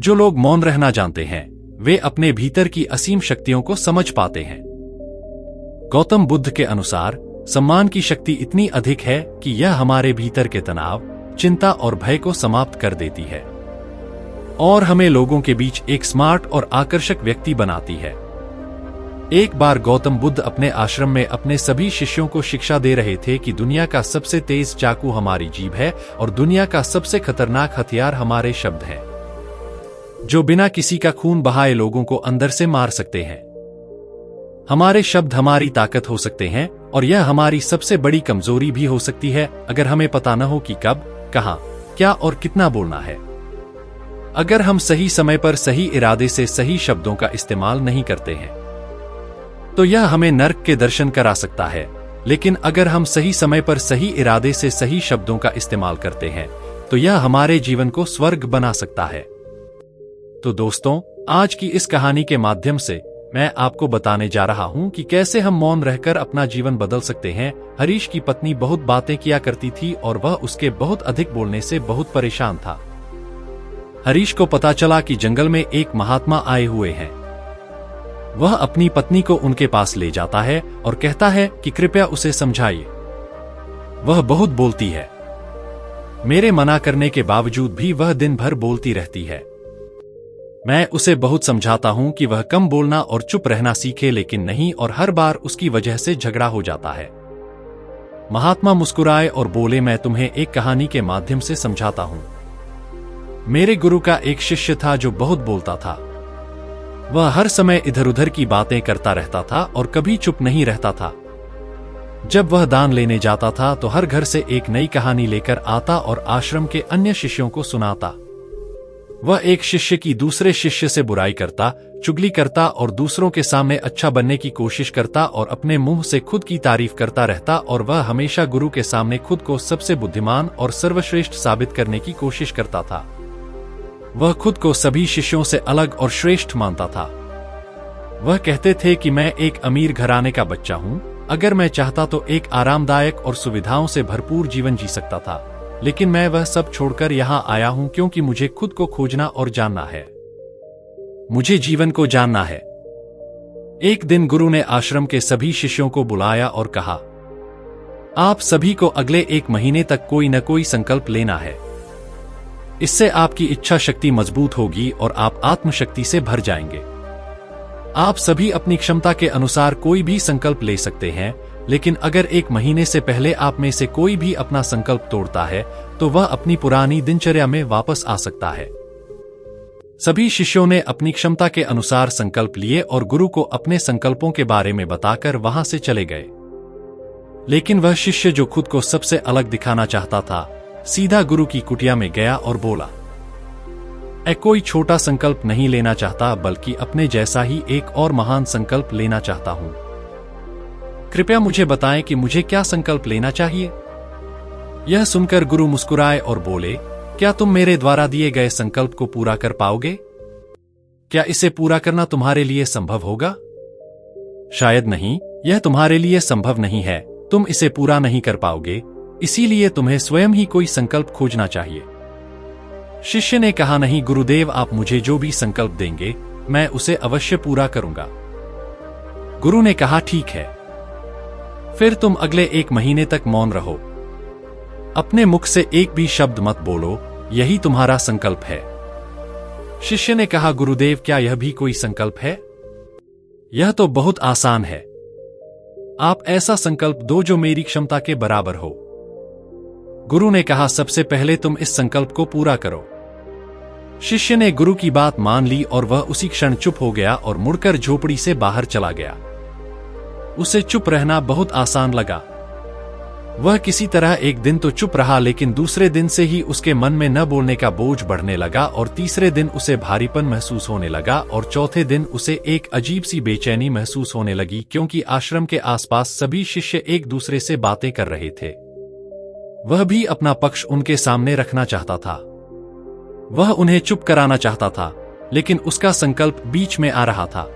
जो लोग मौन रहना जानते हैं वे अपने भीतर की असीम शक्तियों को समझ पाते हैं। गौतम बुद्ध के अनुसार सम्मान की शक्ति इतनी अधिक है कि यह हमारे भीतर के तनाव, चिंता और भय को समाप्त कर देती है और हमें लोगों के बीच एक स्मार्ट और आकर्षक व्यक्ति बनाती है। एक बार गौतम बुद्ध अपने आश्रम में अपने सभी शिष्यों को शिक्षा दे रहे थे कि दुनिया का सबसे तेज चाकू हमारी जीभ है और दुनिया का सबसे खतरनाक हथियार हमारे शब्द हैं, जो बिना किसी का खून बहाए लोगों को अंदर से मार सकते हैं। हमारे शब्द हमारी ताकत हो सकते हैं और यह हमारी सबसे बड़ी कमजोरी भी हो सकती है अगर हमें पता न हो कि कब, कहां, क्या और कितना बोलना है। अगर हम सही समय पर सही इरादे से सही शब्दों का इस्तेमाल नहीं करते हैं तो यह हमें नर्क के दर्शन करा सकता है, लेकिन अगर हम सही समय पर सही इरादे से सही शब्दों का इस्तेमाल करते हैं तो यह हमारे जीवन को स्वर्ग बना सकता है। तो दोस्तों, आज की इस कहानी के माध्यम से मैं आपको बताने जा रहा हूं कि कैसे हम मौन रहकर अपना जीवन बदल सकते हैं। हरीश की पत्नी बहुत बातें किया करती थी और वह उसके बहुत अधिक बोलने से बहुत परेशान था। हरीश को पता चला कि जंगल में एक महात्मा आए हुए हैं। वह अपनी पत्नी को उनके पास ले जाता है और कहता है कि कृपया उसे समझाइए, वह बहुत बोलती है। मेरे मना करने के बावजूद भी वह दिन भर बोलती रहती है। मैं उसे बहुत समझाता हूं कि वह कम बोलना और चुप रहना सीखे, लेकिन नहीं, और हर बार उसकी वजह से झगड़ा हो जाता है। महात्मा मुस्कुराए और बोले, मैं तुम्हें एक कहानी के माध्यम से समझाता हूं। मेरे गुरु का एक शिष्य था जो बहुत बोलता था। वह हर समय इधर उधर की बातें करता रहता था और कभी चुप नहीं रहता था। जब वह दान लेने जाता था तो हर घर से एक नई कहानी लेकर आता और आश्रम के अन्य शिष्यों को सुनाता। वह एक शिष्य की दूसरे शिष्य से बुराई करता, चुगली करता और दूसरों के सामने अच्छा बनने की कोशिश करता और अपने मुंह से खुद की तारीफ करता रहता, और वह हमेशा गुरु के सामने खुद को सबसे बुद्धिमान और सर्वश्रेष्ठ साबित करने की कोशिश करता था। वह खुद को सभी शिष्यों से अलग और श्रेष्ठ मानता था। वह कहते थे कि मैं एक अमीर घराने का बच्चा हूं, अगर मैं चाहता तो एक आरामदायक और सुविधाओं से भरपूर जीवन जी सकता था, लेकिन मैं वह सब छोड़कर यहां आया हूं क्योंकि मुझे खुद को खोजना और जानना है। मुझे जीवन को जानना है। एक दिन गुरु ने आश्रम के सभी शिष्यों को बुलाया और कहा, आप सभी को अगले 1 महीने तक कोई न कोई संकल्प लेना है। इससे आपकी इच्छा शक्ति मजबूत होगी और आप आत्मशक्ति से भर जाएंगे। आप सभी अपनी क्षमता के अनुसार कोई भी संकल्प ले सकते हैं, लेकिन अगर 1 महीने से पहले आप में से कोई भी अपना संकल्प तोड़ता है तो वह अपनी पुरानी दिनचर्या में वापस आ सकता है। सभी शिष्यों ने अपनी क्षमता के अनुसार संकल्प लिए और गुरु को अपने संकल्पों के बारे में बताकर वहां से चले गए। लेकिन वह शिष्य जो खुद को सबसे अलग दिखाना चाहता था, सीधा गुरु की कुटिया में गया और बोला, मैं कोई छोटा संकल्प नहीं लेना चाहता, बल्कि अपने जैसा ही एक और महान संकल्प लेना चाहता हूं। कृपया मुझे बताएं कि मुझे क्या संकल्प लेना चाहिए। यह सुनकर गुरु मुस्कुराए और बोले, क्या तुम मेरे द्वारा दिए गए संकल्प को पूरा कर पाओगे? क्या इसे पूरा करना तुम्हारे लिए संभव होगा? शायद नहीं, यह तुम्हारे लिए संभव नहीं है। तुम इसे पूरा नहीं कर पाओगे, इसीलिए तुम्हें स्वयं ही कोई संकल्प खोजना चाहिए। शिष्य ने कहा, नहीं गुरुदेव, आप मुझे जो भी संकल्प देंगे मैं उसे अवश्य पूरा करूंगा। गुरु ने कहा, ठीक है, फिर तुम अगले 1 महीने तक मौन रहो। अपने मुख से एक भी शब्द मत बोलो, यही तुम्हारा संकल्प है। शिष्य ने कहा, गुरुदेव, क्या यह भी कोई संकल्प है? यह तो बहुत आसान है। आप ऐसा संकल्प दो जो मेरी क्षमता के बराबर हो। गुरु ने कहा, सबसे पहले तुम इस संकल्प को पूरा करो। शिष्य ने गुरु की बात मान ली और वह उसी क्षण चुप हो गया और मुड़कर झोपड़ी से बाहर चला गया। उसे चुप रहना बहुत आसान लगा। वह किसी तरह एक दिन तो चुप रहा, लेकिन दूसरे दिन से ही उसके मन में न बोलने का बोझ बढ़ने लगा और तीसरे दिन उसे भारीपन महसूस होने लगा और चौथे दिन उसे एक अजीब सी बेचैनी महसूस होने लगी, क्योंकि आश्रम के आसपास सभी शिष्य एक दूसरे से बातें कर रहे थे। वह भी अपना पक्ष उनके सामने रखना चाहता था। वह उन्हें चुप कराना चाहता था, लेकिन उसका संकल्प बीच में आ रहा था,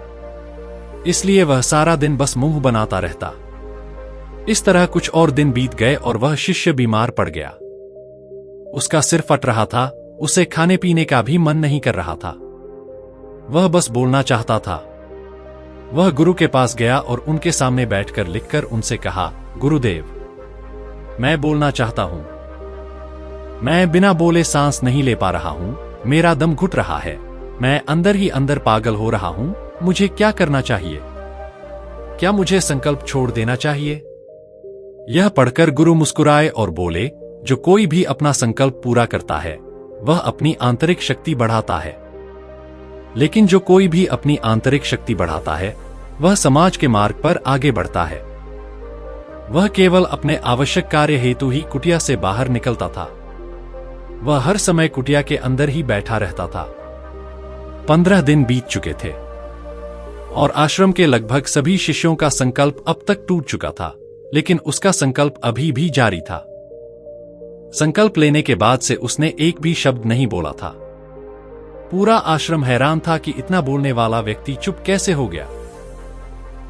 इसलिए वह सारा दिन बस मुंह बनाता रहता। इस तरह कुछ और दिन बीत गए और वह शिष्य बीमार पड़ गया। उसका सिर फट रहा था, उसे खाने पीने का भी मन नहीं कर रहा था। वह बस बोलना चाहता था। वह गुरु के पास गया और उनके सामने बैठकर लिखकर उनसे कहा, गुरुदेव, मैं बोलना चाहता हूं। मैं बिना बोले सांस नहीं ले पा रहा हूं। मेरा दम घुट रहा है। मैं अंदर ही अंदर पागल हो रहा हूं। मुझे क्या करना चाहिए? क्या मुझे संकल्प छोड़ देना चाहिए? यह पढ़कर गुरु मुस्कुराए और बोले, जो कोई भी अपना संकल्प पूरा करता है वह अपनी आंतरिक शक्ति बढ़ाता है, लेकिन जो कोई भी अपनी आंतरिक शक्ति बढ़ाता है वह समाज के मार्ग पर आगे बढ़ता है। वह केवल अपने आवश्यक कार्य हेतु ही कुटिया से बाहर निकलता था। वह हर समय कुटिया के अंदर ही बैठा रहता था। 15 दिन बीत चुके थे और आश्रम के लगभग सभी शिष्यों का संकल्प अब तक टूट चुका था, लेकिन उसका संकल्प अभी भी जारी था। संकल्प लेने के बाद से उसने एक भी शब्द नहीं बोला था। पूरा आश्रम हैरान था कि इतना बोलने वाला व्यक्ति चुप कैसे हो गया।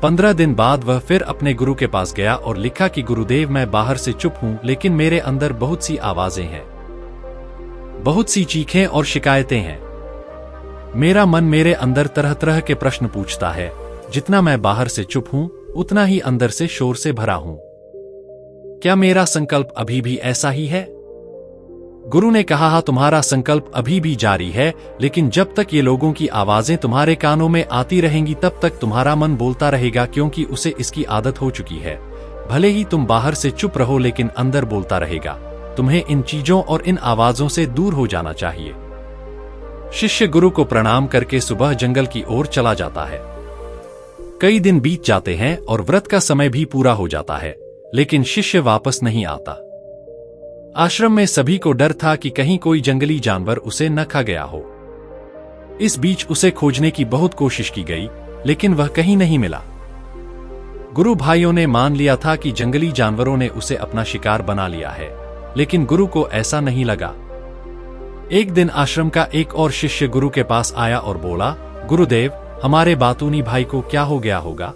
15 दिन बाद वह फिर अपने गुरु के पास गया और लिखा कि गुरुदेव, मैं बाहर से चुप हूं, लेकिन मेरे अंदर बहुत सी आवाजें हैं, बहुत सी चीखें और शिकायतें हैं। मेरा मन मेरे अंदर तरह तरह के प्रश्न पूछता है। जितना मैं बाहर से चुप हूं, उतना ही अंदर से शोर से भरा हूं। क्या मेरा संकल्प अभी भी ऐसा ही है? गुरु ने कहा, हाँ, तुम्हारा संकल्प अभी भी जारी है, लेकिन जब तक ये लोगों की आवाजें तुम्हारे कानों में आती रहेंगी तब तक तुम्हारा मन बोलता रहेगा, क्योंकि उसे इसकी आदत हो चुकी है। भले ही तुम बाहर से चुप रहो, लेकिन अंदर बोलता रहेगा। तुम्हें इन चीजों और इन आवाजों से दूर हो जाना चाहिए। शिष्य गुरु को प्रणाम करके सुबह जंगल की ओर चला जाता है। कई दिन बीत जाते हैं और व्रत का समय भी पूरा हो जाता है, लेकिन शिष्य वापस नहीं आता। आश्रम में सभी को डर था कि कहीं कोई जंगली जानवर उसे न खा गया हो। इस बीच उसे खोजने की बहुत कोशिश की गई, लेकिन वह कहीं नहीं मिला। गुरु भाइयों ने मान लिया था कि जंगली जानवरों ने उसे अपना शिकार बना लिया है, लेकिन गुरु को ऐसा नहीं लगा। एक दिन आश्रम का एक और शिष्य गुरु के पास आया और बोला, गुरुदेव, हमारे बातूनी भाई को क्या हो गया होगा?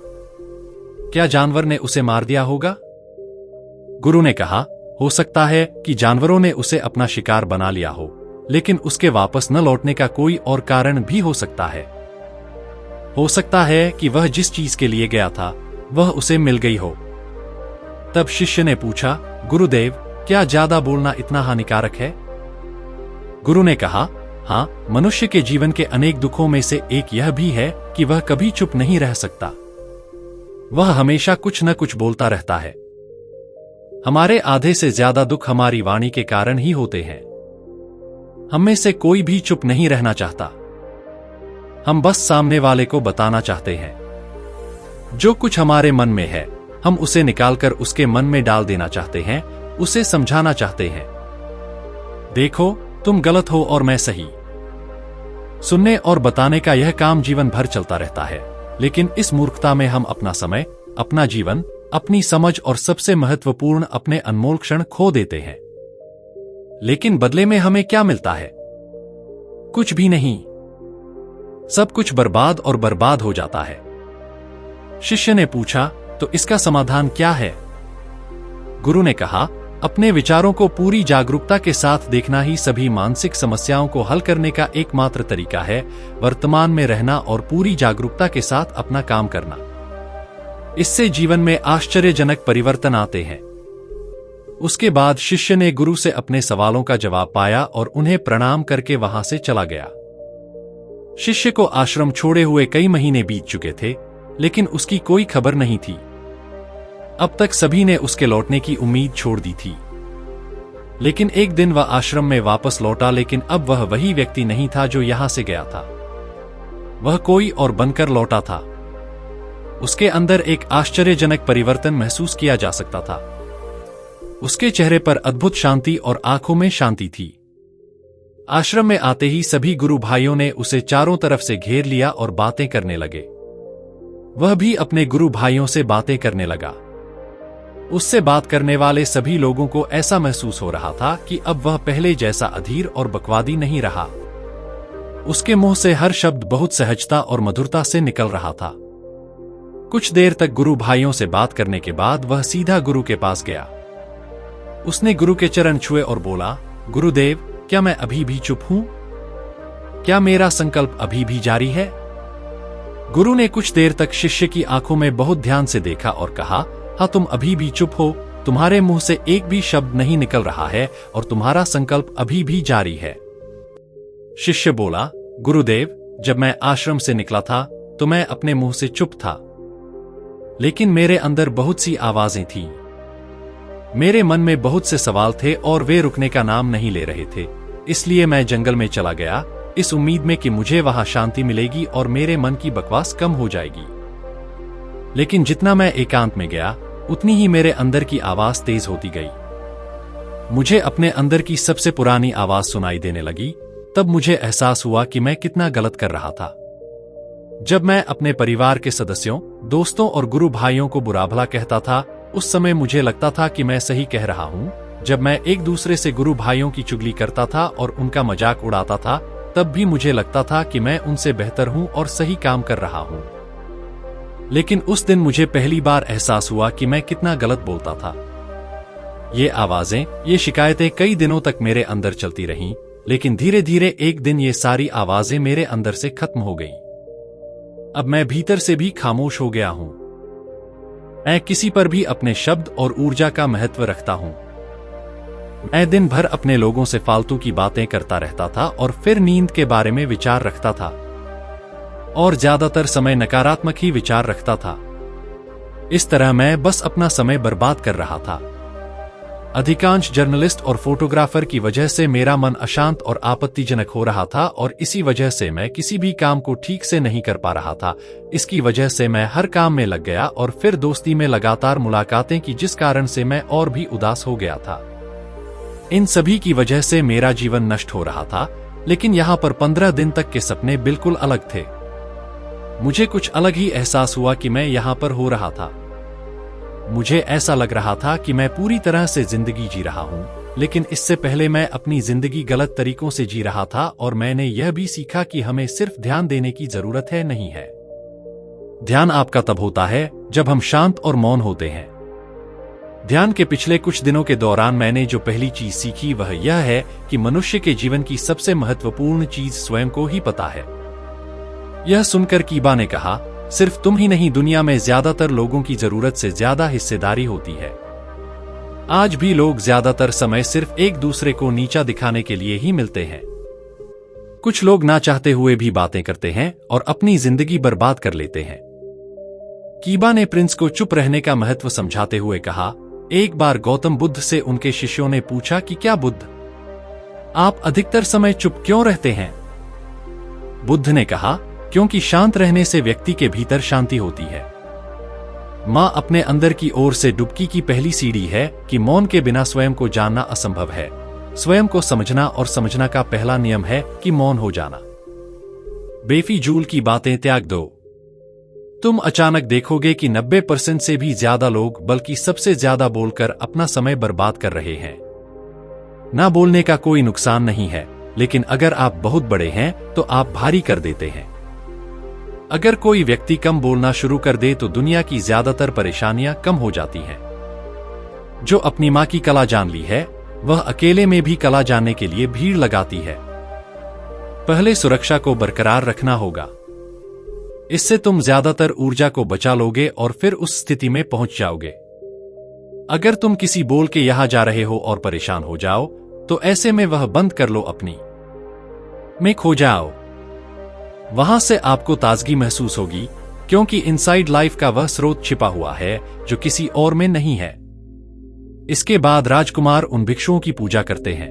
क्या जानवर ने उसे मार दिया होगा? गुरु ने कहा, हो सकता है कि जानवरों ने उसे अपना शिकार बना लिया हो, लेकिन उसके वापस न लौटने का कोई और कारण भी हो सकता है। हो सकता है कि वह जिस चीज के लिए गया था वह उसे मिल गई हो। तब शिष्य ने पूछा, गुरुदेव, क्या ज्यादा बोलना इतना हानिकारक है? गुरु ने कहा, हाँ, मनुष्य के जीवन के अनेक दुखों में से एक यह भी है कि वह कभी चुप नहीं रह सकता। वह हमेशा कुछ न कुछ बोलता रहता है। हमारे आधे से ज्यादा दुख हमारी वाणी के कारण ही होते हैं। हम में से कोई भी चुप नहीं रहना चाहता। हम बस सामने वाले को बताना चाहते हैं। जो कुछ हमारे मन में है हम उसे निकालकर उसके मन में डाल देना चाहते हैं, उसे समझाना चाहते हैं। देखो, तुम गलत हो और मैं सही। सुनने और बताने का यह काम जीवन भर चलता रहता है, लेकिन इस मूर्खता में हम अपना समय, अपना जीवन, अपनी समझ और सबसे महत्वपूर्ण अपने अनमोल क्षण खो देते हैं। लेकिन बदले में हमें क्या मिलता है? कुछ भी नहीं। सब कुछ बर्बाद और बर्बाद हो जाता है। शिष्य ने पूछा, तो इसका समाधान क्या है? गुरु ने कहा, अपने विचारों को पूरी जागरूकता के साथ देखना ही सभी मानसिक समस्याओं को हल करने का एकमात्र तरीका है। वर्तमान में रहना और पूरी जागरूकता के साथ अपना काम करना। इससे जीवन में आश्चर्यजनक परिवर्तन आते हैं। उसके बाद शिष्य ने गुरु से अपने सवालों का जवाब पाया और उन्हें प्रणाम करके वहां से चला गया। शिष्य को आश्रम छोड़े हुए कई महीने बीत चुके थे, लेकिन उसकी कोई खबर नहीं थी। अब तक सभी ने उसके लौटने की उम्मीद छोड़ दी थी। लेकिन एक दिन वह आश्रम में वापस लौटा, लेकिन अब वह वही व्यक्ति नहीं था जो यहां से गया था। वह कोई और बनकर लौटा था। उसके अंदर एक आश्चर्यजनक परिवर्तन महसूस किया जा सकता था। उसके चेहरे पर अद्भुत शांति और आंखों में शांति थी। आश्रम में आते ही सभी गुरु भाइयों ने उसे चारों तरफ से घेर लिया और बातें करने लगे। वह भी अपने गुरु भाइयों से बातें करने लगा। उससे बात करने वाले सभी लोगों को ऐसा महसूस हो रहा था कि अब वह पहले जैसा अधीर और बकवादी नहीं रहा। उसके मुंह से हर शब्द बहुत सहजता और मधुरता से निकल रहा था। कुछ देर तक गुरु भाइयों से बात करने के बाद वह सीधा गुरु के पास गया। उसने गुरु के चरण छुए और बोला, गुरुदेव, क्या मैं अभी भी चुप हूं? क्या मेरा संकल्प अभी भी जारी है? गुरु ने कुछ देर तक शिष्य की आंखों में बहुत ध्यान से देखा और कहा, हाँ, तुम अभी भी चुप हो, तुम्हारे मुंह से एक भी शब्द नहीं निकल रहा है और तुम्हारा संकल्प अभी भी जारी है। शिष्य बोला, गुरुदेव, जब मैं आश्रम से निकला था तो मैं अपने मुंह से चुप था, लेकिन मेरे अंदर बहुत सी आवाजें थीं। मेरे मन में बहुत से सवाल थे और वे रुकने का नाम नहीं ले रहे थे। इसलिए मैं जंगल में चला गया, इस उम्मीद में कि मुझे वहां शांति मिलेगी और मेरे मन की बकवास कम हो जाएगी। लेकिन जितना मैं एकांत में गया, उतनी ही मेरे अंदर की आवाज तेज होती गई। मुझे अपने अंदर की सबसे पुरानी आवाज सुनाई देने लगी। तब मुझे एहसास हुआ कि मैं कितना गलत कर रहा था। जब मैं अपने परिवार के सदस्यों, दोस्तों और गुरु भाइयों को बुरा भला कहता था, उस समय मुझे लगता था कि मैं सही कह रहा हूं। जब मैं एक दूसरे से गुरु भाइयों की चुगली करता था और उनका मजाक उड़ाता था, तब भी मुझे लगता था कि मैं उनसे बेहतर हूं और सही काम कर रहा हूं। लेकिन उस दिन मुझे पहली बार एहसास हुआ कि मैं कितना गलत बोलता था। ये आवाजें, ये शिकायतें कई दिनों तक मेरे अंदर चलती रहीं, लेकिन धीरे धीरे एक दिन ये सारी आवाजें मेरे अंदर से खत्म हो गईं। अब मैं भीतर से भी खामोश हो गया हूं। मैं किसी पर भी अपने शब्द और ऊर्जा का महत्व रखता हूं। मैं दिन भर अपने लोगों से फालतू की बातें करता रहता था और फिर नींद के बारे में विचार रखता था और ज्यादातर समय नकारात्मक ही विचार रखता था। इस तरह मैं बस अपना समय बर्बाद कर रहा था। अधिकांश जर्नलिस्ट और फोटोग्राफर की वजह से मेरा मन अशांत और आपत्तिजनक हो रहा था और इसी वजह से मैं किसी भी काम को ठीक से नहीं कर पा रहा था। इसकी वजह से मैं हर काम में लग गया और फिर दोस्ती में लगातार मुलाकातें की, जिस कारण से मैं और भी उदास हो गया था। इन सभी की वजह से मेरा जीवन नष्ट हो रहा था। लेकिन यहाँ पर 15 दिन तक के सपने बिल्कुल अलग थे। मुझे कुछ अलग ही एहसास हुआ कि मैं यहाँ पर हो रहा था। मुझे ऐसा लग रहा था कि मैं पूरी तरह से जिंदगी जी रहा हूं, लेकिन इससे पहले मैं अपनी जिंदगी गलत तरीकों से जी रहा था और मैंने यह भी सीखा कि हमें सिर्फ ध्यान देने की जरूरत है, नहीं है। ध्यान आपका तब होता है जब हम शांत और मौन होते हैं। ध्यान के पिछले कुछ दिनों के दौरान मैंने जो पहली चीज सीखी वह यह है कि मनुष्य के जीवन की सबसे महत्वपूर्ण चीज स्वयं को ही पता है। यह सुनकर कीबा ने कहा, सिर्फ तुम ही नहीं, दुनिया में ज्यादातर लोगों की जरूरत से ज्यादा हिस्सेदारी होती है। आज भी लोग ज्यादातर समय सिर्फ एक दूसरे को नीचा दिखाने के लिए ही मिलते हैं। कुछ लोग ना चाहते हुए भी बातें करते हैं और अपनी जिंदगी बर्बाद कर लेते हैं। कीबा ने प्रिंस को चुप रहने का महत्व समझाते हुए कहा, एक बार गौतम बुद्ध से उनके शिष्यों ने पूछा कि क्या बुद्ध, आप अधिकतर समय चुप क्यों रहते हैं? बुद्ध ने कहा, क्योंकि शांत रहने से व्यक्ति के भीतर शांति होती है। मां अपने अंदर की ओर से डुबकी की पहली सीढ़ी है कि मौन के बिना स्वयं को जानना असंभव है। स्वयं को समझना और समझना का पहला नियम है कि मौन हो जाना। बेफिजूल की बातें त्याग दो। तुम अचानक देखोगे कि 90% से भी ज्यादा लोग, बल्कि सबसे ज्यादा, बोलकर अपना समय बर्बाद कर रहे हैं। ना बोलने का कोई नुकसान नहीं है, लेकिन अगर आप बहुत बड़े हैं तो आप भारी कर देते हैं। अगर कोई व्यक्ति कम बोलना शुरू कर दे तो दुनिया की ज्यादातर परेशानियां कम हो जाती हैं। जो अपनी मां की कला जान ली है, वह अकेले में भी कला जानने के लिए भीड़ लगाती है। पहले सुरक्षा को बरकरार रखना होगा। इससे तुम ज्यादातर ऊर्जा को बचा लोगे और फिर उस स्थिति में पहुंच जाओगे। अगर तुम किसी बोल के यहां जा रहे हो और परेशान हो जाओ, तो ऐसे में वह बंद कर लो, अपनी में खो जाओ। वहां से आपको ताजगी महसूस होगी, क्योंकि इनसाइड लाइफ का वह स्रोत छिपा हुआ है जो किसी और में नहीं है। इसके बाद राजकुमार उन भिक्षुओं की पूजा करते हैं।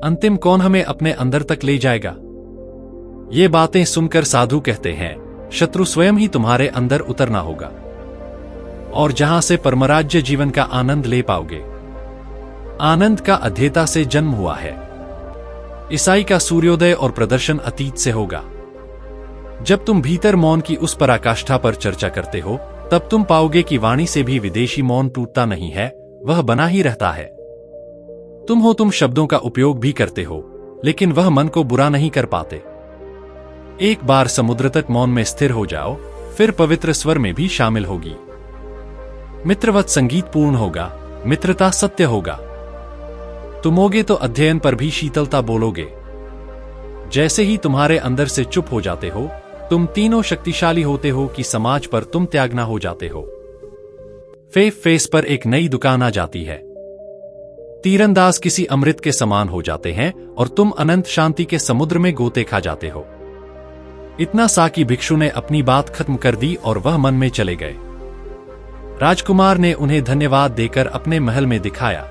अंतिम कौन हमें अपने अंदर तक ले जाएगा? ये बातें सुनकर साधु कहते हैं, शत्रु स्वयं ही तुम्हारे अंदर उतरना होगा और जहां से परमराज्य जीवन का आनंद ले पाओगे। आनंद का अध्येता से जन्म हुआ है। ईसाई का सूर्योदय और प्रदर्शन अतीत से होगा। जब तुम भीतर मौन की उस पराकाष्ठा पर चर्चा करते हो, तब तुम पाओगे कि वाणी से भी विदेशी मौन टूटता नहीं है, वह बना ही रहता है। तुम शब्दों का उपयोग भी करते हो, लेकिन वह मन को बुरा नहीं कर पाते। एक बार समुद्र तक मौन में स्थिर हो जाओ, फिर पवित्र स्वर में भी शामिल होगी। मित्रवत संगीत पूर्ण होगा, मित्रता सत्य होगा। तुमोगे तो अध्ययन पर भी शीतलता बोलोगे। जैसे ही तुम्हारे अंदर से चुप हो जाते हो, तुम तीनों शक्तिशाली होते हो कि समाज पर तुम त्यागना हो जाते हो। फेस पर एक नई दुकान आ जाती है। तीरंदाज किसी अमृत के समान हो जाते हैं और तुम अनंत शांति के समुद्र में गोते खा जाते हो। इतना सा कि भिक्षु ने अपनी बात खत्म कर दी और वह मन में चले गए। राजकुमार ने उन्हें धन्यवाद देकर अपने महल में दिखाया।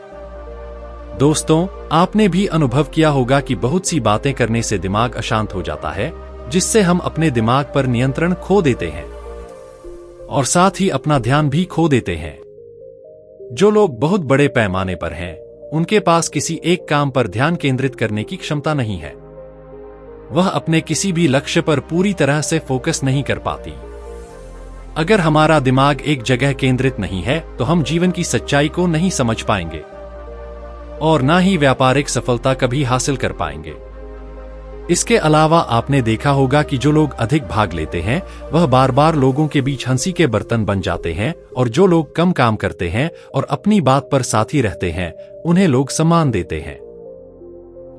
दोस्तों, आपने भी अनुभव किया होगा कि बहुत सी बातें करने से दिमाग अशांत हो जाता है, जिससे हम अपने दिमाग पर नियंत्रण खो देते हैं और साथ ही अपना ध्यान भी खो देते हैं। जो लोग बहुत बड़े पैमाने पर हैं, उनके पास किसी एक काम पर ध्यान केंद्रित करने की क्षमता नहीं है। वह अपने किसी भी लक्ष्य पर पूरी तरह से फोकस नहीं कर पाती। अगर हमारा दिमाग एक जगह केंद्रित नहीं है तो हम जीवन की सच्चाई को नहीं समझ पाएंगे और ना ही व्यापारिक सफलता कभी हासिल कर पाएंगे। इसके अलावा आपने देखा होगा कि जो लोग अधिक भाग लेते हैं, वह बार बार लोगों के बीच हंसी के बर्तन बन जाते हैं, और जो लोग कम काम करते हैं और अपनी बात पर साथी रहते हैं, उन्हें लोग सम्मान देते हैं।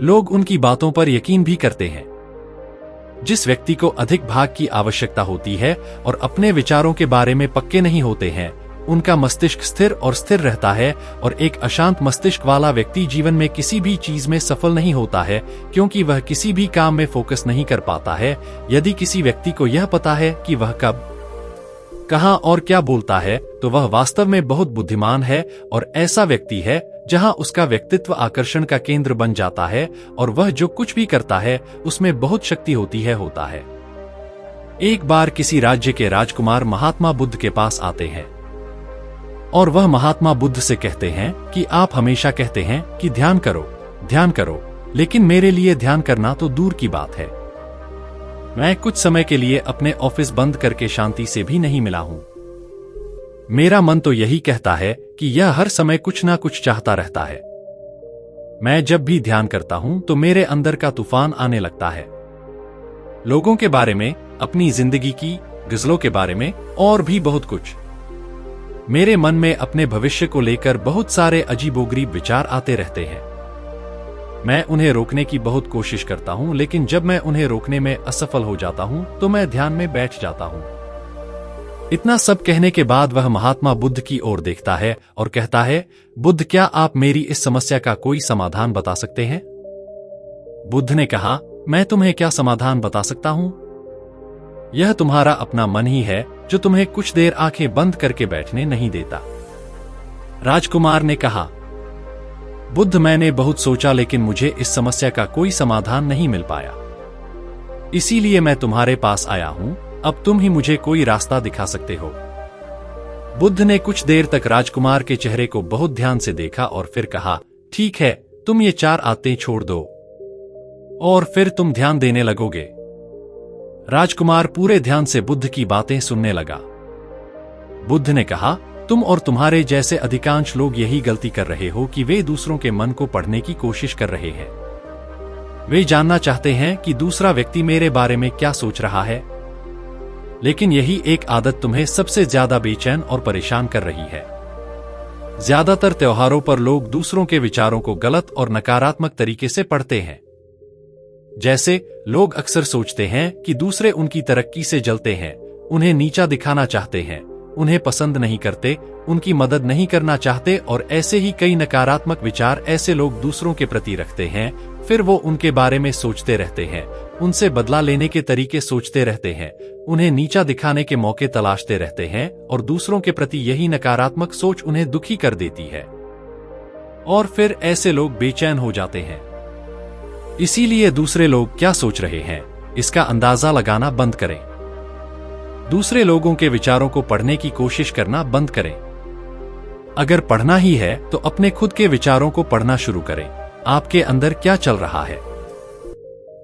लोग उनकी बातों पर यकीन भी करते हैं। जिस व्यक्ति को अधिक भाग की आवश्यकता होती है और अपने विचारों के बारे में पक्के नहीं होते हैं, उनका मस्तिष्क स्थिर और स्थिर रहता है, और एक अशांत मस्तिष्क वाला व्यक्ति जीवन में किसी भी चीज में सफल नहीं होता है, क्योंकि वह किसी भी काम में फोकस नहीं कर पाता है। यदि किसी व्यक्ति को यह पता है कि वह कब, कहां और क्या बोलता है, तो वह वास्तव में बहुत बुद्धिमान है, और ऐसा व्यक्ति है जहां उसका व्यक्तित्व आकर्षण का केंद्र बन जाता है, और वह जो कुछ भी करता है उसमें बहुत शक्ति होता है। एक बार किसी राज्य के राजकुमार महात्मा बुद्ध के पास आते हैं और वह महात्मा बुद्ध से कहते हैं कि आप हमेशा कहते हैं कि ध्यान करो, लेकिन मेरे लिए ध्यान करना तो दूर की बात है। मैं कुछ समय के लिए अपने ऑफिस बंद करके शांति से भी नहीं मिला हूं। मेरा मन तो यही कहता है कि यह हर समय कुछ ना कुछ चाहता रहता है। मैं जब भी ध्यान करता हूं तो मेरे अंदर का तूफान आने लगता है। लोगों के बारे में, अपनी जिंदगी की गजलों के बारे में और भी बहुत कुछ। मेरे मन में अपने भविष्य को लेकर बहुत सारे अजीबोगरीब विचार आते रहते हैं। मैं उन्हें रोकने की बहुत कोशिश करता हूं, लेकिन जब मैं उन्हें रोकने में असफल हो जाता हूं तो मैं ध्यान में बैठ जाता हूं। इतना सब कहने के बाद वह महात्मा बुद्ध की ओर देखता है और कहता है, बुद्ध, क्या आप मेरी इस समस्या का कोई समाधान बता सकते हैं? बुद्ध ने कहा, मैं तुम्हें क्या समाधान बता सकता हूं? यह तुम्हारा अपना मन ही है जो तुम्हें कुछ देर आंखें बंद करके बैठने नहीं देता। राजकुमार ने कहा, बुद्ध, मैंने बहुत सोचा लेकिन मुझे इस समस्या का कोई समाधान नहीं मिल पाया, इसीलिए मैं तुम्हारे पास आया हूं। अब तुम ही मुझे कोई रास्ता दिखा सकते हो। बुद्ध ने कुछ देर तक राजकुमार के चेहरे को बहुत ध्यान से देखा और फिर कहा, ठीक है, तुम ये 4 आदतें छोड़ दो और फिर तुम ध्यान देने लगोगे। राजकुमार पूरे ध्यान से बुद्ध की बातें सुनने लगा। बुद्ध ने कहा, तुम और तुम्हारे जैसे अधिकांश लोग यही गलती कर रहे हो कि वे दूसरों के मन को पढ़ने की कोशिश कर रहे हैं। वे जानना चाहते हैं कि दूसरा व्यक्ति मेरे बारे में क्या सोच रहा है, लेकिन यही एक आदत तुम्हें सबसे ज्यादा बेचैन और परेशान कर रही है। ज्यादातर त्योहारों पर लोग दूसरों के विचारों को गलत और नकारात्मक तरीके से पढ़ते हैं। जैसे लोग अक्सर सोचते हैं कि दूसरे उनकी तरक्की से जलते हैं, उन्हें नीचा दिखाना चाहते हैं, उन्हें पसंद नहीं करते, उनकी मदद नहीं करना चाहते, और ऐसे ही कई नकारात्मक विचार ऐसे लोग दूसरों के प्रति रखते हैं। फिर वो उनके बारे में सोचते रहते हैं, उनसे बदला लेने के तरीके सोचते रहते हैं, उन्हें नीचा दिखाने के मौके तलाशते रहते हैं, और दूसरों के प्रति यही नकारात्मक सोच उन्हें दुखी कर देती है, और फिर ऐसे लोग बेचैन हो जाते हैं। इसीलिए दूसरे लोग क्या सोच रहे हैं, इसका अंदाजा लगाना बंद करें। दूसरे लोगों के विचारों को पढ़ने की कोशिश करना बंद करें। अगर पढ़ना ही है तो अपने खुद के विचारों को पढ़ना शुरू करें। आपके अंदर क्या चल रहा है?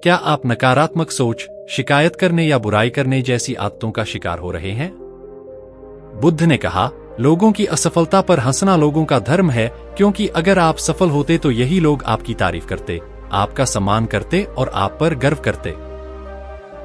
क्या आप नकारात्मक सोच, शिकायत करने या बुराई करने जैसी आदतों का शिकार हो रहे हैं? बुद्ध ने कहा, लोगों की असफलता पर हंसना लोगों का धर्म है, क्योंकि अगर आप सफल होते तो यही लोग आपकी तारीफ करते, आपका सम्मान करते और आप पर गर्व करते।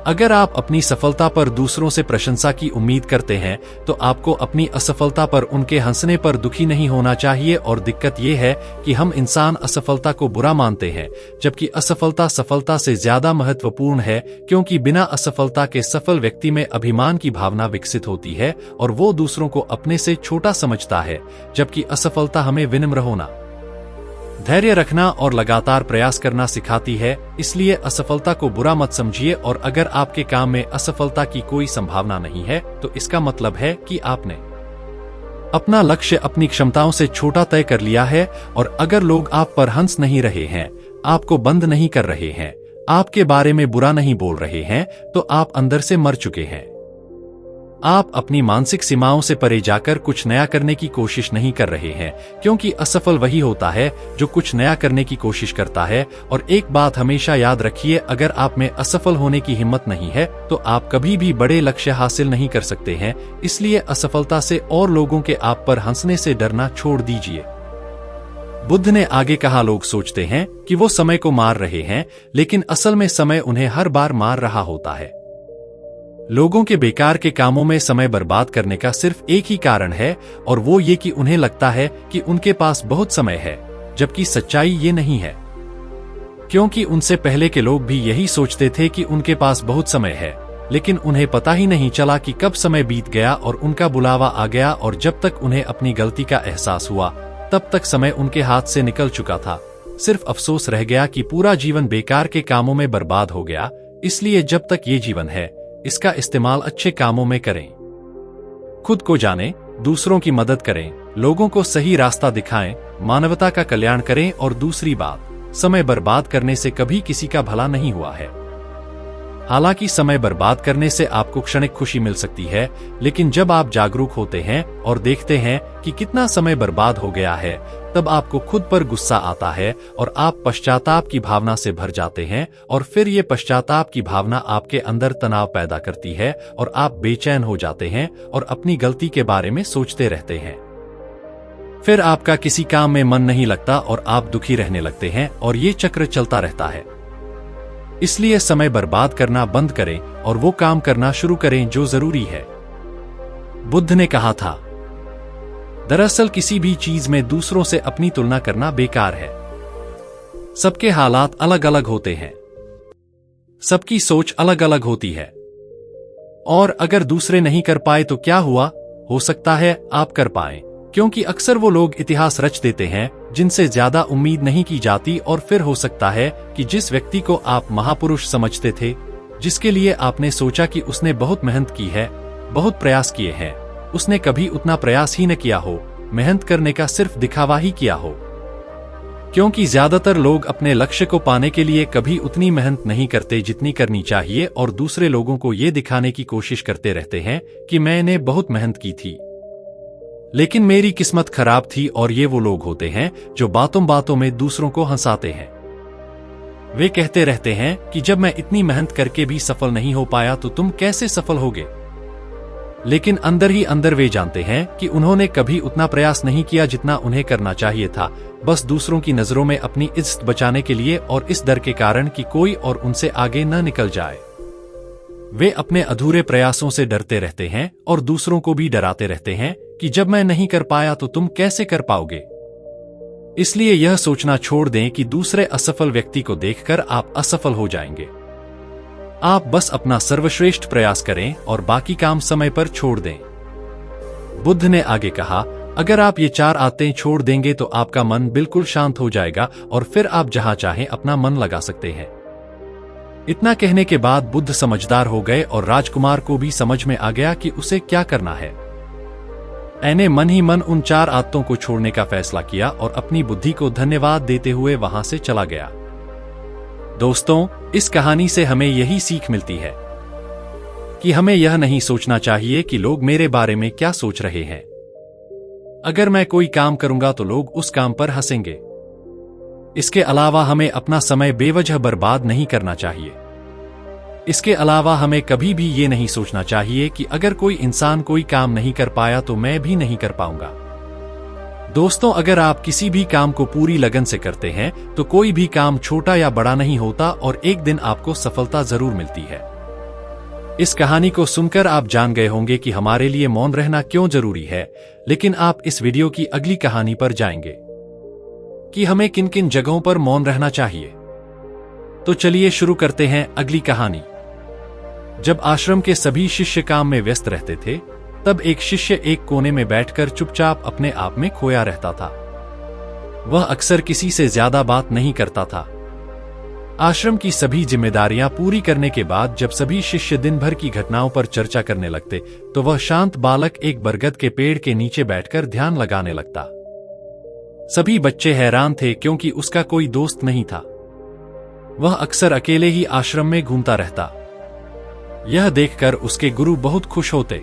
अगर आप अपनी सफलता पर दूसरों से प्रशंसा की उम्मीद करते हैं तो आपको अपनी असफलता पर उनके हंसने पर दुखी नहीं होना चाहिए। और दिक्कत यह है कि हम इंसान असफलता को बुरा मानते हैं, जबकि असफलता सफलता से ज्यादा महत्वपूर्ण है, क्योंकि बिना असफलता के सफल व्यक्ति में अभिमान की भावना विकसित होती है और वो दूसरों को अपने से छोटा समझता है, जबकि असफलता हमें विनम्र होना, धैर्य रखना और लगातार प्रयास करना सिखाती है। इसलिए असफलता को बुरा मत समझिए, और अगर आपके काम में असफलता की कोई संभावना नहीं है तो इसका मतलब है कि आपने अपना लक्ष्य अपनी क्षमताओं से छोटा तय कर लिया है। और अगर लोग आप पर हंस नहीं रहे हैं, आपको बंद नहीं कर रहे हैं, आपके बारे में बुरा नहीं बोल रहे हैं, तो आप अंदर से मर चुके हैं। आप अपनी मानसिक सीमाओं से परे जाकर कुछ नया करने की कोशिश नहीं कर रहे हैं, क्योंकि असफल वही होता है जो कुछ नया करने की कोशिश करता है। और एक बात हमेशा याद रखिए, अगर आप में असफल होने की हिम्मत नहीं है तो आप कभी भी बड़े लक्ष्य हासिल नहीं कर सकते हैं। इसलिए असफलता से और लोगों के आप पर हंसने से डरना छोड़ दीजिए। बुद्ध ने आगे कहा, लोग सोचते हैं कि वो समय को मार रहे हैं, लेकिन असल में समय उन्हें हर बार मार रहा होता है। लोगों के बेकार के कामों में समय बर्बाद करने का सिर्फ एक ही कारण है, और वो ये कि उन्हें लगता है कि उनके पास बहुत समय है, जबकि सच्चाई ये नहीं है। क्योंकि उनसे पहले के लोग भी यही सोचते थे कि उनके पास बहुत समय है, लेकिन उन्हें पता ही नहीं चला कि कब समय बीत गया और उनका बुलावा आ गया, और जब तक उन्हें अपनी गलती का एहसास हुआ तब तक समय उनके हाथ से निकल चुका था। सिर्फ अफसोस रह गया कि पूरा जीवन बेकार के कामों में बर्बाद हो गया। इसलिए जब तक ये जीवन है, इसका इस्तेमाल अच्छे कामों में करें। खुद को जानें, दूसरों की मदद करें, लोगों को सही रास्ता दिखाएं, मानवता का कल्याण करें। और दूसरी बात, समय बर्बाद करने से कभी किसी का भला नहीं हुआ है। हालांकि समय बर्बाद करने से आपको क्षणिक खुशी मिल सकती है, लेकिन जब आप जागरूक होते हैं और देखते हैं कि कितना समय बर्बाद हो गया है, तब आपको खुद पर गुस्सा आता है और आप पश्चाताप की भावना से भर जाते हैं। और फिर ये पश्चाताप की भावना आपके अंदर तनाव पैदा करती है और आप बेचैन हो जाते हैं और अपनी गलती के बारे में सोचते रहते हैं। फिर आपका किसी काम में मन नहीं लगता और आप दुखी रहने लगते हैं, और ये चक्र चलता रहता है। इसलिए समय बर्बाद करना बंद करें और वो काम करना शुरू करें जो जरूरी है। बुद्ध ने कहा था, दरअसल किसी भी चीज में दूसरों से अपनी तुलना करना बेकार है। सबके हालात अलग अलग होते हैं, सबकी सोच अलग अलग होती है, और अगर दूसरे नहीं कर पाए तो क्या हुआ, हो सकता है आप कर पाएं। क्योंकि अक्सर वो लोग इतिहास रच देते हैं जिनसे ज्यादा उम्मीद नहीं की जाती। और फिर हो सकता है कि जिस व्यक्ति को आप महापुरुष समझते थे, जिसके लिए आपने सोचा कि उसने बहुत मेहनत की है, बहुत प्रयास किए हैं, उसने कभी उतना प्रयास ही न किया हो, मेहनत करने का सिर्फ दिखावा ही किया हो। क्योंकि ज्यादातर लोग अपने लक्ष्य को पाने के लिए कभी उतनी मेहनत नहीं करते जितनी करनी चाहिए, और दूसरे लोगों को ये दिखाने की कोशिश करते रहते हैं कि मैंने बहुत मेहनत की थी, लेकिन मेरी किस्मत खराब थी। और ये वो लोग होते हैं जो बातों बातों में दूसरों को हंसाते हैं। वे कहते रहते हैं कि जब मैं इतनी मेहनत करके भी सफल नहीं हो पाया तो तुम कैसे सफल होगे। लेकिन अंदर ही अंदर वे जानते हैं कि उन्होंने कभी उतना प्रयास नहीं किया जितना उन्हें करना चाहिए था, बस दूसरों की नजरों में अपनी इज्जत बचाने के लिए, और इस डर के कारण कि कोई और उनसे आगे न निकल जाए। वे अपने अधूरे प्रयासों से डरते रहते हैं और दूसरों को भी डराते रहते हैं कि जब मैं नहीं कर पाया तो तुम कैसे कर पाओगे। इसलिए यह सोचना छोड़ दें कि दूसरे असफल व्यक्ति को देखकर आप असफल हो जाएंगे। आप बस अपना सर्वश्रेष्ठ प्रयास करें और बाकी काम समय पर छोड़ दें। बुद्ध ने आगे कहा, अगर आप ये 4 आदतें छोड़ देंगे तो आपका मन बिल्कुल शांत हो जाएगा और फिर आप जहां चाहें अपना मन लगा सकते हैं। इतना कहने के बाद बुद्ध समझदार हो गए और राजकुमार को भी समझ में आ गया कि उसे क्या करना है। ऐने मन ही मन उन 4 आदतों को छोड़ने का फैसला किया और अपनी बुद्धि को धन्यवाद देते हुए वहां से चला गया। दोस्तों, इस कहानी से हमें यही सीख मिलती है कि हमें यह नहीं सोचना चाहिए कि लोग मेरे बारे में क्या सोच रहे हैं। अगर मैं कोई काम करूंगा तो लोग उस काम पर हंसेंगे। इसके अलावा हमें अपना समय बेवजह बर्बाद नहीं करना चाहिए। इसके अलावा हमें कभी भी ये नहीं सोचना चाहिए कि अगर कोई इंसान कोई काम नहीं कर पाया तो मैं भी नहीं कर पाऊंगा। दोस्तों, अगर आप किसी भी काम को पूरी लगन से करते हैं तो कोई भी काम छोटा या बड़ा नहीं होता और एक दिन आपको सफलता जरूर मिलती है। इस कहानी को सुनकर आप जान गए होंगे कि हमारे लिए मौन रहना क्यों जरूरी है, लेकिन आप इस वीडियो की अगली कहानी पर जाएंगे कि हमें किन किन जगहों पर मौन रहना चाहिए। तो चलिए शुरू करते हैं अगली कहानी। जब आश्रम के सभी शिष्य काम में व्यस्त रहते थे, तब एक शिष्य एक कोने में बैठकर चुपचाप अपने आप में खोया रहता था। वह अक्सर किसी से ज्यादा बात नहीं करता था। आश्रम की सभी जिम्मेदारियां पूरी करने के बाद जब सभी शिष्य दिन भर की घटनाओं पर चर्चा करने लगते, तो वह शांत बालक एक बरगद के पेड़ के नीचे बैठकर ध्यान लगाने लगता। सभी बच्चे हैरान थे क्योंकि उसका कोई दोस्त नहीं था। वह अक्सर अकेले ही आश्रम में घूमता रहता। यह देखकर उसके गुरु बहुत खुश होते।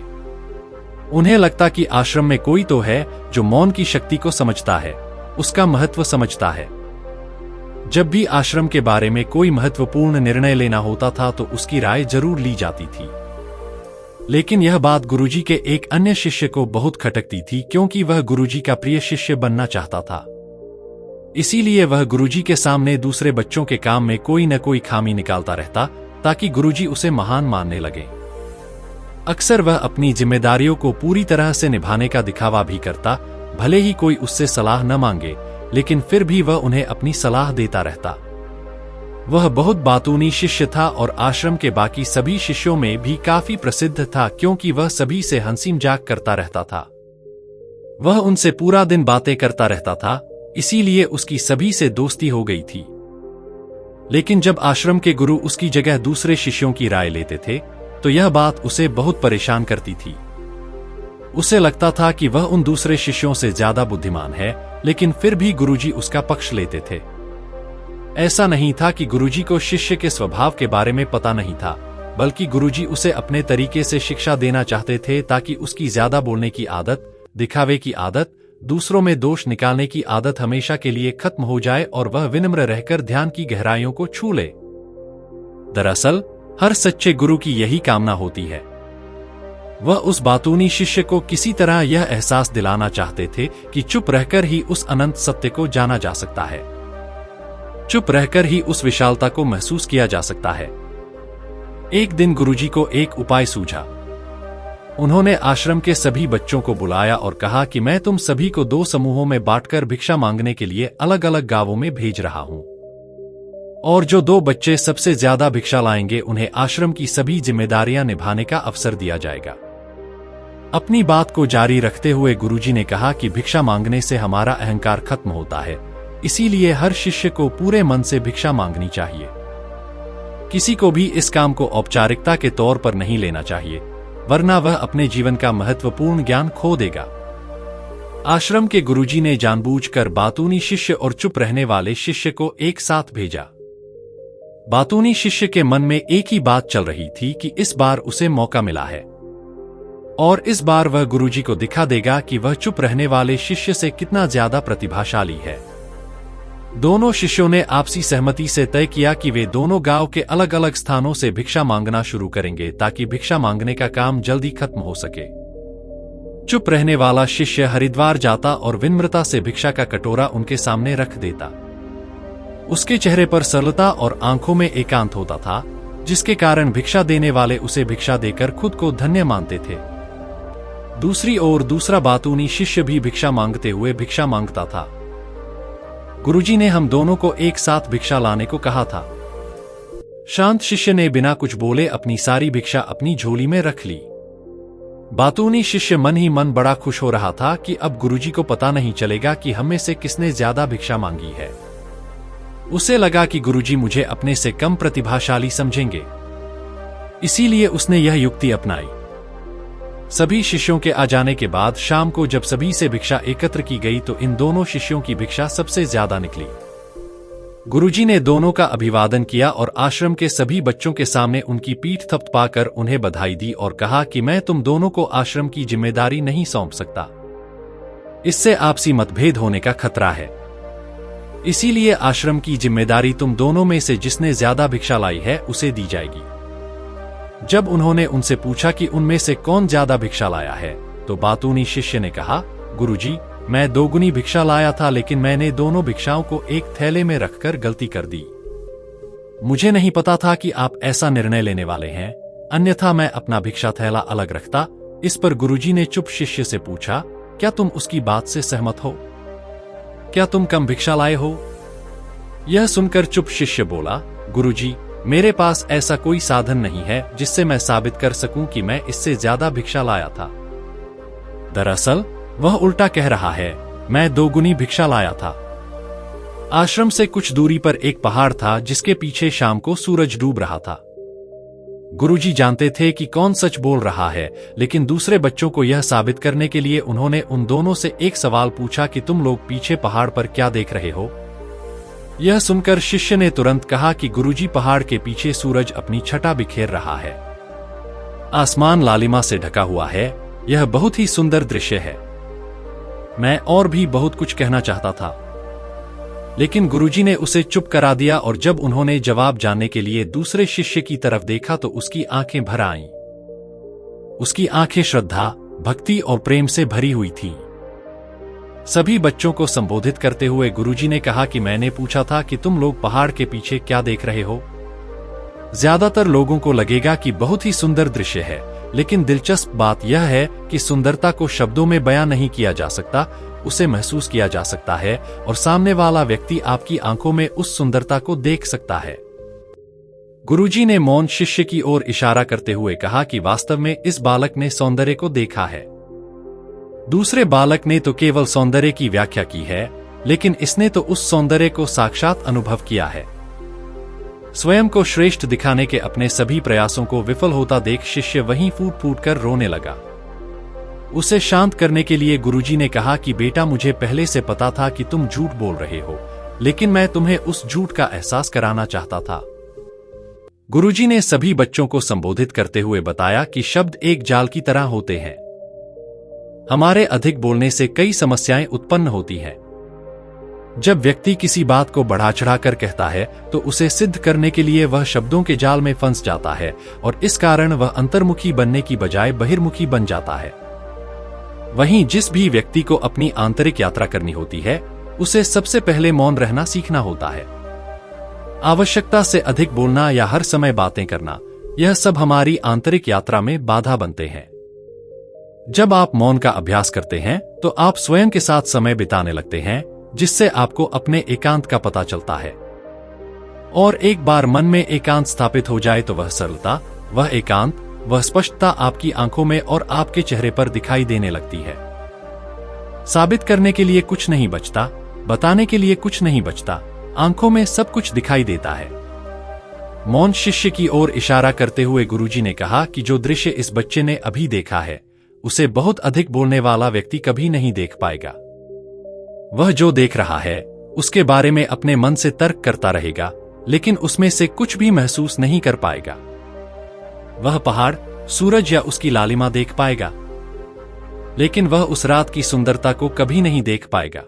उन्हें लगता कि आश्रम में कोई तो है जो मौन की शक्ति को समझता है, उसका महत्व समझता है। जब भी आश्रम के बारे में कोई महत्वपूर्ण निर्णय लेना होता था तो उसकी राय जरूर ली जाती थी। लेकिन यह बात गुरुजी के एक अन्य शिष्य को बहुत खटकती थी, क्योंकि वह गुरुजी का प्रिय शिष्य बनना चाहता था। इसीलिए वह गुरुजी के सामने दूसरे बच्चों के काम में कोई न कोई खामी निकालता रहता, ताकि गुरुजी उसे महान मानने लगे। अक्सर वह अपनी जिम्मेदारियों को पूरी तरह से निभाने का दिखावा भी करता, भले ही कोई उससे सलाह न मांगे, लेकिन फिर भी वह उन्हें अपनी सलाह देता रहता। वह बहुत बातूनी शिष्य था और आश्रम के बाकी सभी शिष्यों में भी काफी प्रसिद्ध था, क्योंकि वह सभी से हंसी मजाक करता रहता था। वह उनसे पूरा दिन बातें करता रहता था, इसीलिए उसकी सभी से दोस्ती हो गई थी। लेकिन जब आश्रम के गुरु उसकी जगह दूसरे शिष्यों की राय लेते थे, तो यह बात उसे बहुत परेशान करती थी। उसे लगता था कि वह उन दूसरे शिष्यों से ज्यादा बुद्धिमान है, लेकिन फिर भी गुरुजी उसका पक्ष लेते थे। ऐसा नहीं था कि गुरुजी को शिष्य के स्वभाव के बारे में पता नहीं था, बल्कि गुरुजी उसे अपने तरीके से शिक्षा देना चाहते थे, ताकि उसकी ज्यादा बोलने की आदत, दिखावे की आदत, दूसरों में दोष निकालने की आदत हमेशा के लिए खत्म हो जाए और वह विनम्र रहकर ध्यान की गहराइयों को छू ले। दरअसल हर सच्चे गुरु की यही कामना होती है। वह उस बातूनी शिष्य को किसी तरह यह एहसास दिलाना चाहते थे कि चुप रहकर ही उस अनंत सत्य को जाना जा सकता है। चुप रहकर ही उस विशालता को महसूस किया जा सकता है। एक दिन गुरुजी को एक उपाय सूझा। उन्होंने आश्रम के सभी बच्चों को बुलाया और कहा कि मैं तुम सभी को 2 समूहों में बांटकर भिक्षा मांगने के लिए अलग अलग गांवों में भेज रहा हूं, और जो 2 बच्चे सबसे ज्यादा भिक्षा लाएंगे उन्हें आश्रम की सभी जिम्मेदारियां निभाने का अवसर दिया जाएगा। अपनी बात को जारी रखते हुए गुरुजी ने कहा कि भिक्षा मांगने से हमारा अहंकार खत्म होता है, इसीलिए हर शिष्य को पूरे मन से भिक्षा मांगनी चाहिए। किसी को भी इस काम को औपचारिकता के तौर पर नहीं लेना चाहिए, वरना वह अपने जीवन का महत्वपूर्ण ज्ञान खो देगा। आश्रम के गुरुजी ने जानबूझकर बातूनी शिष्य और चुप रहने वाले शिष्य को एक साथ भेजा। बातूनी शिष्य के मन में एक ही बात चल रही थी कि इस बार उसे मौका मिला है, और इस बार वह गुरुजी को दिखा देगा कि वह चुप रहने वाले शिष्य से कितना ज्यादा प्रतिभाशाली है। दोनों शिष्यों ने आपसी सहमति से तय किया कि वे दोनों गांव के अलग अलग स्थानों से भिक्षा मांगना शुरू करेंगे, ताकि भिक्षा मांगने का काम जल्दी खत्म हो सके। चुप रहने वाला शिष्य हरिद्वार जाता और विनम्रता से भिक्षा का कटोरा उनके सामने रख देता। उसके चेहरे पर सरलता और आंखों में एकांत होता था, जिसके कारण भिक्षा देने वाले उसे भिक्षा देकर खुद को धन्य मानते थे। दूसरी ओर दूसरा बातूनी शिष्य भी भिक्षा मांगते हुए भिक्षा मांगता था। गुरुजी ने हम दोनों को एक साथ भिक्षा लाने को कहा था। शांत शिष्य ने बिना कुछ बोले अपनी सारी भिक्षा अपनी झोली में रख ली। बातूनी शिष्य मन ही मन बड़ा खुश हो रहा था कि अब गुरुजी को पता नहीं चलेगा कि हम में से किसने ज्यादा भिक्षा मांगी है। उसे लगा कि गुरुजी मुझे अपने से कम प्रतिभाशाली समझेंगे, इसीलिए उसने यह युक्ति अपनाई। सभी शिष्यों के आ जाने के बाद शाम को जब सभी से भिक्षा एकत्र की गई, तो इन दोनों शिष्यों की भिक्षा सबसे ज्यादा निकली। गुरुजी ने दोनों का अभिवादन किया और आश्रम के सभी बच्चों के सामने उनकी पीठ थपथपाकर उन्हें बधाई दी और कहा कि मैं तुम दोनों को आश्रम की जिम्मेदारी नहीं सौंप सकता। इससे आपसी मतभेद होने का खतरा है। इसीलिए आश्रम की जिम्मेदारी तुम दोनों में से जिसने ज्यादा भिक्षा लाई है उसे दी जाएगी। जब उन्होंने उनसे पूछा कि उनमें से कौन ज्यादा भिक्षा लाया है, तो बातूनी शिष्य ने कहा, गुरुजी, मैं 2 गुनी भिक्षा लाया था, लेकिन मैंने दोनों भिक्षाओं को एक थैले में रखकर गलती कर दी। मुझे नहीं पता था कि आप ऐसा निर्णय लेने वाले हैं। अन्यथा मैं अपना भिक्षा थैला अलग रखता। इस पर गुरुजी ने चुप शिष्य से पूछा, क्या तुम उसकी बात से सहमत हो? क्या तुम कम भिक्षा लाए हो? यह सुनकर चुप शिष्य बोला, गुरुजी, मेरे पास ऐसा कोई साधन नहीं है जिससे मैं साबित कर सकूं कि मैं इससे ज्यादा भिक्षा लाया था। दरअसल वह उल्टा कह रहा है, मैं दोगुनी भिक्षा लाया था। आश्रम से कुछ दूरी पर एक पहाड़ था जिसके पीछे शाम को सूरज डूब रहा था। गुरुजी जानते थे कि कौन सच बोल रहा है, लेकिन दूसरे बच्चों को यह साबित करने के लिए उन्होंने उन दोनों से एक सवाल पूछा कि तुम लोग पीछे पहाड़ पर क्या देख रहे हो? यह सुनकर शिष्य ने तुरंत कहा कि गुरुजी, पहाड़ के पीछे सूरज अपनी छटा बिखेर रहा है। आसमान लालिमा से ढका हुआ है। यह बहुत ही सुंदर दृश्य है। मैं और भी बहुत कुछ कहना चाहता था, लेकिन गुरुजी ने उसे चुप करा दिया और जब उन्होंने जवाब जानने के लिए दूसरे शिष्य की तरफ देखा तो उसकी आंखें भर आईं। उसकी आंखें श्रद्धा, भक्ति और प्रेम से भरी हुई थीं। सभी बच्चों को संबोधित करते हुए गुरुजी ने कहा कि मैंने पूछा था कि तुम लोग पहाड़ के पीछे क्या देख रहे हो? ज्यादातर लोगों को लगेगा कि बहुत ही सुंदर दृश्य है, लेकिन दिलचस्प बात यह है कि सुंदरता को शब्दों में बयां नहीं किया जा सकता, उसे महसूस किया जा सकता है और सामने वाला व्यक्ति आपकी आंखों में उस सुंदरता को देख सकता है। गुरुजी ने मौन शिष्य की ओर इशारा करते हुए कहा कि वास्तव में इस बालक ने सौंदर्य को देखा है। दूसरे बालक ने तो केवल सौंदर्य की व्याख्या की है, लेकिन इसने तो उस सौंदर्य को साक्षात अनुभव किया है। स्वयं को श्रेष्ठ दिखाने के अपने सभी प्रयासों को विफल होता देख शिष्य वहीं फूट फूट कर रोने लगा। उसे शांत करने के लिए गुरुजी ने कहा कि बेटा, मुझे पहले से पता था कि तुम झूठ बोल रहे हो, लेकिन मैं तुम्हें उस झूठ का एहसास कराना चाहता था। गुरुजी ने सभी बच्चों को संबोधित करते हुए बताया कि शब्द एक जाल की तरह होते हैं। हमारे अधिक बोलने से कई समस्याएं उत्पन्न होती हैं। जब व्यक्ति किसी बात को बढ़ा चढ़ाकर कहता है तो उसे सिद्ध करने के लिए वह शब्दों के जाल में फंस जाता है और इस कारण वह अंतर्मुखी बनने की बजाय बहिर्मुखी बन जाता है। वहीं जिस भी व्यक्ति को अपनी आंतरिक यात्रा करनी होती है, उसे सबसे पहले मौन रहना सीखना होता है। आवश्यकता से अधिक बोलना या हर समय बातें करना, यह सब हमारी आंतरिक यात्रा में बाधा बनते हैं। जब आप मौन का अभ्यास करते हैं तो आप स्वयं के साथ समय बिताने लगते हैं, जिससे आपको अपने एकांत का पता चलता है। और एक बार मन में एकांत स्थापित हो जाए तो वह सरलता, वह एकांत, वह स्पष्टता आपकी आंखों में और आपके चेहरे पर दिखाई देने लगती है। साबित करने के लिए कुछ नहीं बचता, बताने के लिए कुछ नहीं बचता, आंखों में सब कुछ दिखाई देता है। मौन शिष्य की ओर इशारा करते हुए गुरुजी ने कहा कि जो दृश्य इस बच्चे ने अभी देखा है, उसे बहुत अधिक बोलने वाला व्यक्ति कभी नहीं देख पाएगा। वह जो देख रहा है उसके बारे में अपने मन से तर्क करता रहेगा, लेकिन उसमें से कुछ भी महसूस नहीं कर पाएगा। वह पहाड़, सूरज या उसकी लालिमा देख पाएगा, लेकिन वह उस रात की सुंदरता को कभी नहीं देख पाएगा।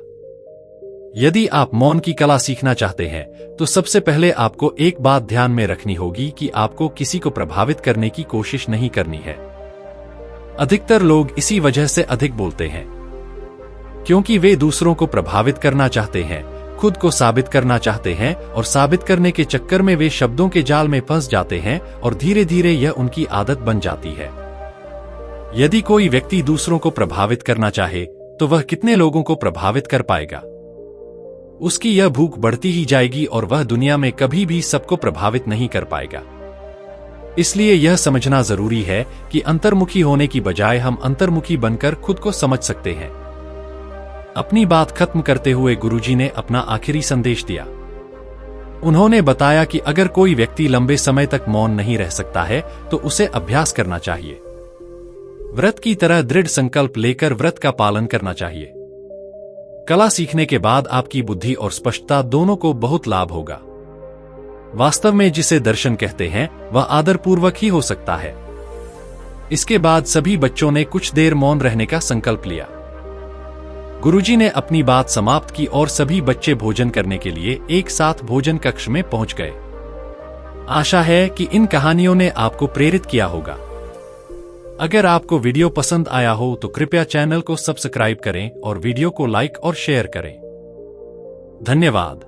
यदि आप मौन की कला सीखना चाहते हैं तो सबसे पहले आपको एक बात ध्यान में रखनी होगी कि आपको किसी को प्रभावित करने की कोशिश नहीं करनी है। अधिकतर लोग इसी वजह से अधिक बोलते हैं, क्योंकि वे दूसरों को प्रभावित करना चाहते हैं, खुद को साबित करना चाहते हैं और साबित करने के चक्कर में वे शब्दों के जाल में फंस जाते हैं और धीरे धीरे यह उनकी आदत बन जाती है। यदि कोई व्यक्ति दूसरों को प्रभावित करना चाहे तो वह कितने लोगों को प्रभावित कर पाएगा? उसकी यह भूख बढ़ती ही जाएगी और वह दुनिया में कभी भी सबको प्रभावित नहीं कर पाएगा। इसलिए यह समझना जरूरी है कि अंतर्मुखी होने की बजाय हम अंतर्मुखी बनकर खुद को समझ सकते हैं। अपनी बात खत्म करते हुए गुरुजी ने अपना आखिरी संदेश दिया। उन्होंने बताया कि अगर कोई व्यक्ति लंबे समय तक मौन नहीं रह सकता है तो उसे अभ्यास करना चाहिए। व्रत की तरह दृढ़ संकल्प लेकर व्रत का पालन करना चाहिए। कला सीखने के बाद आपकी बुद्धि और स्पष्टता दोनों को बहुत लाभ होगा। वास्तव में जिसे दर्शन कहते हैं वह आदरपूर्वक ही हो सकता है। इसके बाद सभी बच्चों ने कुछ देर मौन रहने का संकल्प लिया। गुरुजी ने अपनी बात समाप्त की और सभी बच्चे भोजन करने के लिए एक साथ भोजन कक्ष में पहुंच गए। आशा है कि इन कहानियों ने आपको प्रेरित किया होगा। अगर आपको वीडियो पसंद आया हो तो कृपया चैनल को सब्सक्राइब करें और वीडियो को लाइक और शेयर करें। धन्यवाद।